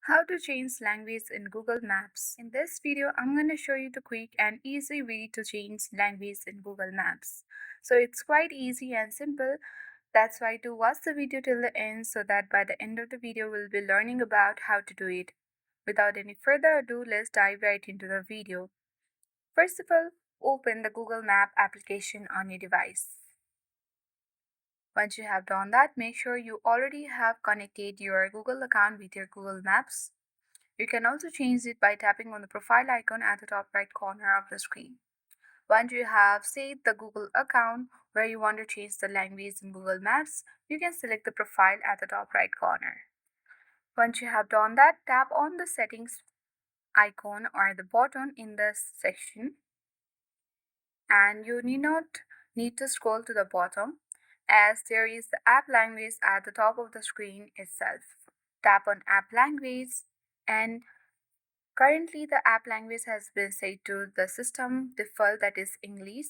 How to change language in Google Maps. In this video, I'm going to show you the quick and easy way to change language in Google Maps. So it's quite easy and simple. That's why to watch the video till the end so that by the end of the video we'll be learning about how to do it. Without any further ado, let's dive right into the video. First of all, open the Google Map application on your device. Once you have done that, make sure you already have connected your Google account with your Google Maps. You can also change it by tapping on the profile icon at the top right corner of the screen. Once you have saved the Google account where you want to change the language in Google Maps, you can select the profile at the top right corner. Once you have done that, tap on the settings icon or the button in this section, and you need to scroll to the bottom as there is the app language at the top of the screen itself. Tap on app language, and currently, the app language has been set to the system default, that is English.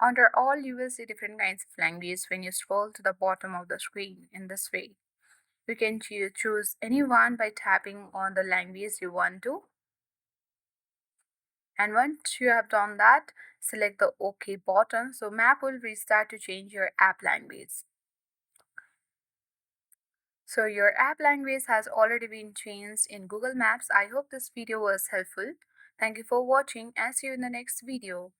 Under all, you will see different kinds of language when you scroll to the bottom of the screen in this way. You can choose any one by tapping on the language you want to. And once you have done that, select the OK button. So Map will restart to change your app language. So your app language has already been changed in Google Maps. I hope this video was helpful. Thank you for watching and see you in the next video.